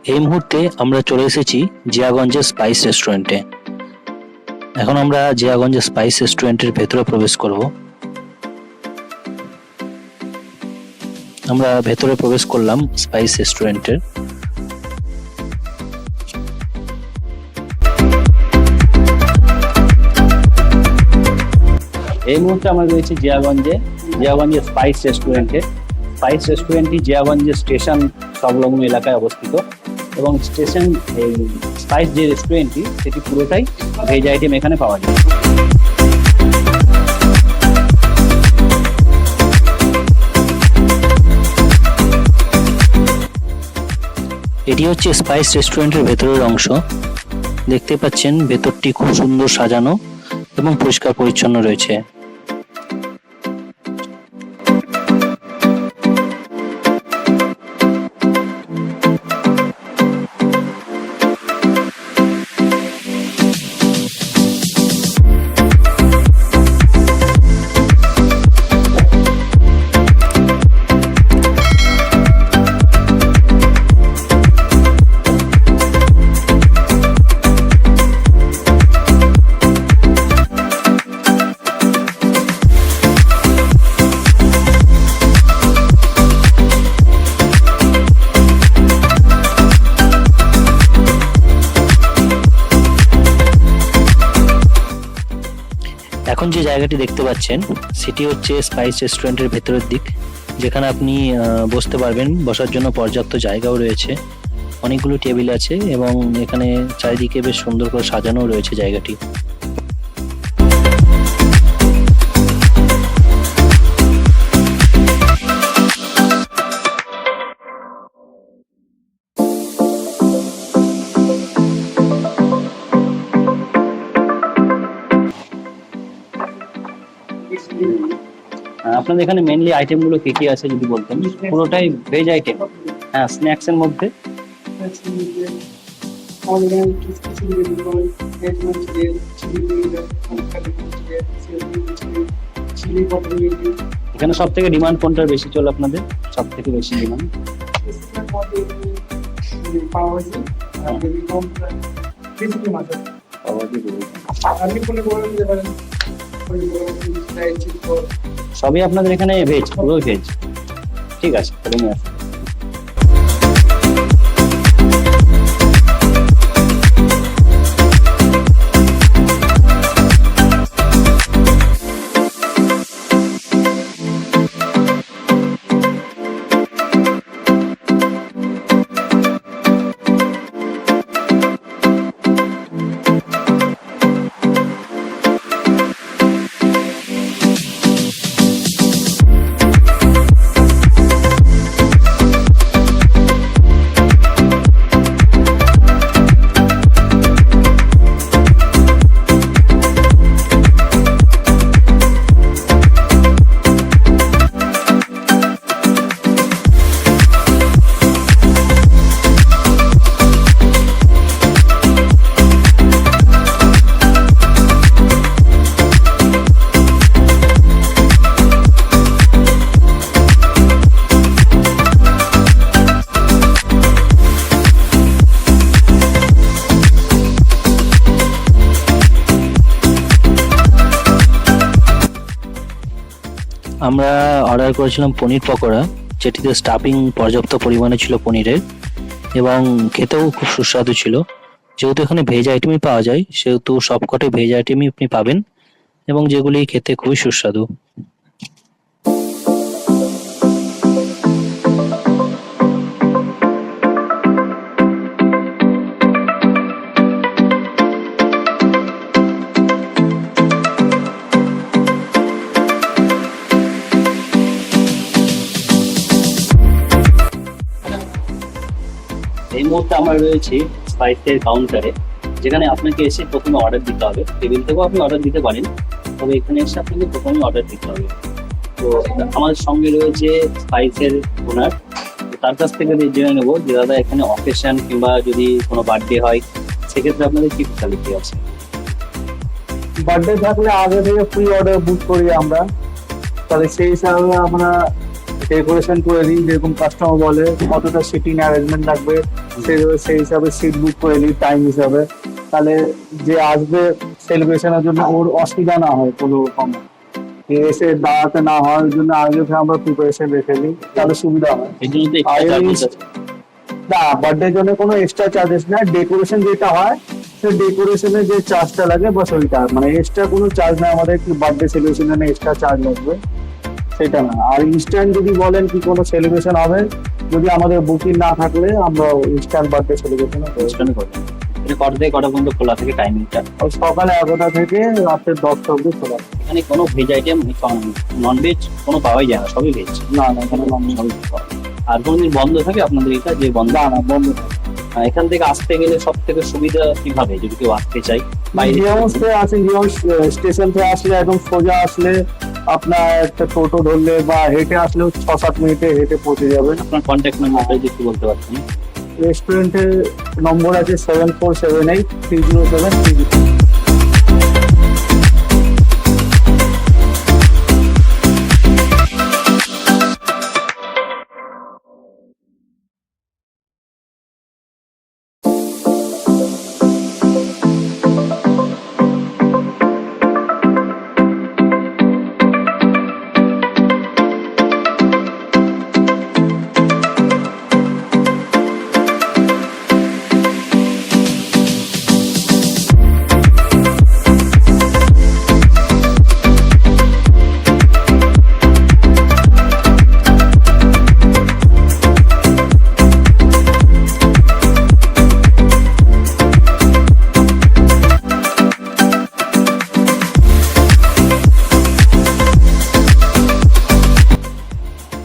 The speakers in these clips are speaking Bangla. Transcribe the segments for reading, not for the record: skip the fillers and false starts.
এই মুহূর্তে আমরা চলে এসেছি জিয়াগঞ্জের স্পাইস রেস্টুরেন্টে। এখন আমরা জিয়াগঞ্জের স্পাইস রেস্টুরেন্টের ভেতরে প্রবেশ করব। আমরা ভেতরে প্রবেশ করলাম স্পাইস রেস্টুরেন্টের। এই মুহূর্তে আমরা রয়েছি জিয়াগঞ্জের স্পাইস রেস্টুরেন্টে। স্পাইস রেস্টুরেন্টটি জিয়াগঞ্জের স্টেশন সংলগ্ন এলাকায় অবস্থিত এবং স্টেশন এই স্পাইস যে রেস্টুরেন্টটি সেটি পুরোটাই ভেজ আইটেম এখানে পাওয়া যায়। এটি হচ্ছে স্পাইস রেস্টুরেন্টের ভেতরের অংশ। দেখতে পাচ্ছেন ভেতরটি খুব সুন্দর সাজানো এবং পরিষ্কার পরিচ্ছন্ন রয়েছে। এখন যে জায়গাটি দেখতে পাচ্ছেন সেটি হচ্ছে স্পাইস রেস্টুরেন্টের ভেতরের দিক, যেখানে আপনি বসতে পারবেন। বসার জন্য পর্যাপ্ত জায়গাও রয়েছে, অনেকগুলো টেবিল আছে এবং এখানে চারিদিকে বেশ সুন্দর করে সাজানো রয়েছে জায়গাটি। আপনাদের এখানে মেইনলি আইটেম গুলো কি কি আছে যদি বলতেন? পুরোটাই ভেজ আইটেম। হ্যাঁ, স্ন্যাক্স এর মধ্যে এখানে সব থেকে ডিমান্ড কোনটার বেশি চলে আপনাদের? সব থেকে বেশি ডিমান্ড সবই আপনাদের এখানে ভেজ, পুরো ভেজ। ঠিক আছে, তাহলে নিয়ে আসুন। আমরা অর্ডার করেছিলাম পনির পকোড়া, যেটিতে স্টাফিং পর্যাপ্ত পরিমাণে ছিল পনিরের এবং খেতেও খুব সুস্বাদু ছিল। যেহেতু এখানে ভেজ আইটেমই পাওয়া যায় সেহেতু সবকটাই ভেজ আইটেমই আপনি পাবেন এবং যেগুলি খেতে খুবই সুস্বাদু। এই মুহূর্তে আমরা রয়েছি স্পাইসের কাউন্টারে, যেখানে আপনাকে এসে প্রথমে অর্ডার দিতে হবে। টেবিল থেকেও আপনি অর্ডার দিতে পারেন, তবে এখানে এসে আপনাকে প্রথমে অর্ডার দিতে হবে। তো আমাদের সঙ্গে রয়েছে স্পাইসের ওনার, তার কাছ থেকে জেনে নেবো যে দাদা এখানে অকেশন কিংবা যদি কোনো বার্থডে হয় সেক্ষেত্রে আপনাদের কি ফ্যাসিলিটি আছে? বার্থডে থাকলে আগে থেকে প্রি অর্ডার বুক করি আমরা, তাহলে সেই হিসাবে আমরা ডেকোরেশন করে দিই, যেরকম কাস্টমার বলে কতটা সিটিং অ্যারেঞ্জমেন্ট লাগবে সেই হিসাবে সিট বুক করে দিই টাইম হিসাবে, তাহলে যে আসবে সেলিব্রেশনের জন্য ওর অসুবিধা না হয় কোনো রকম, এসে দাঁড়াতে না হওয়ার জন্য আগে থেকে আমরা প্রিপারেশন রেখে দিই, তাহলে সুবিধা হয়। এই জন্য তো extra charges আছে। না, বার্থডের জন্য কোনো এক্সট্রা চার্জেস না, ডেকোরেশন যেটা হয় সেই ডেকোরেশনের যে চার্জটা লাগে বাস ওইটা, মানে এক্সট্রা কোনো চার্জ না আমাদের, কি বার্থডে সেলিব্রেশনের এক্সট্রা চার্জ লাগবে সেটা না। আর ইনস্ট্যান্ট যদি বলেন কি কোনো সেলিব্রেশন হবে, যদি আমাদের বুকিং না থাকলে আমরা ইনস্ট্যান্ট বার্থডে সেলিব্রেশন অনুষ্ঠানে করবেন। এটা কটা থেকে কটা পর্যন্ত খোলা থাকে টাইমিংটা? সকালে 11টা থেকে রাতের 10টা অবধি খোলা। এখানে কোনো ভেজ আইটেম, নন ভেজ কোনো পাওয়াই যায় না, সবই ভেজ। না না, এখানে সবই পাওয়া যায়। আর কোনোদিন বন্ধ থাকে আপনাদের এটা, যে বন্ধ? না না, বন্ধ না। এখান থেকে আসতে গেলে সব থেকে সুবিধা কিভাবে, যদি কেউ আসতে চাই? স্টেশন থেকে আসলে একদম সোজা আসলে আপনার একটা টোটো ধরলে বা হেঁটে আসলেও 6-7 মিনিটে হেঁটে পৌঁছে যাবেন। আপনার কন্ট্যাক্ট নাম্বারটা যদি একটু বলতে পারছেন? রেস্টুরেন্টের নম্বর আছে 7478307303।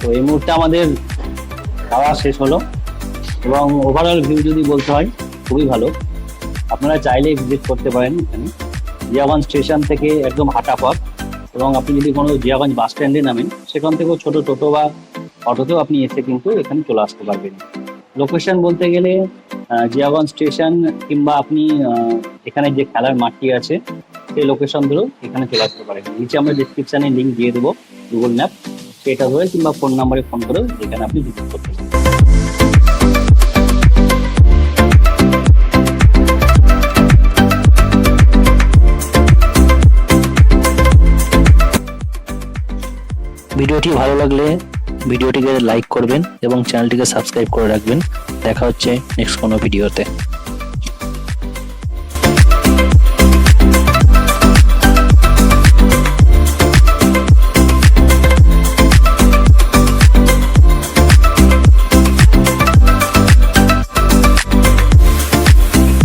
তো এই মুহূর্তে আমাদের খাওয়া শেষ হলো, এবং ওভারঅল ভিউ যদি বলতে হয় খুবই ভালো। আপনারা চাইলে ভিজিট করতে পারেন এখানে। জিয়াগঞ্জ স্টেশন থেকে একদম হাঁটা পথ, এবং আপনি যদি কোনো জিয়াগঞ্জ বাস স্ট্যান্ডে নামেন, সেখান থেকেও ছোট টোটো বা অটোতেও আপনি এসে কিন্তু এখানে চলে আসতে পারবেন। লোকেশন বলতে গেলে জিয়াগঞ্জ স্টেশন, কিংবা আপনি এখানে যে খেলার মাঠটি আছে সেই লোকেশন ধরেও এখানে চলে আসতে পারেন। নিচে আমরা ডিসক্রিপশানে লিঙ্ক দিয়ে দেবো গুগল ম্যাপ, সেটা ধরে কিংবা ফোন নাম্বারে ফোন করেও যেখানে আপনি ভিজিট করতে পারেন। ভিডিওটি ভালো লাগলে ভিডিওটিকে লাইক করবেন এবং চ্যানেলটিকে সাবস্ক্রাইব করে রাখবেন। দেখা হচ্ছে নেক্সট কোনো ভিডিওতে।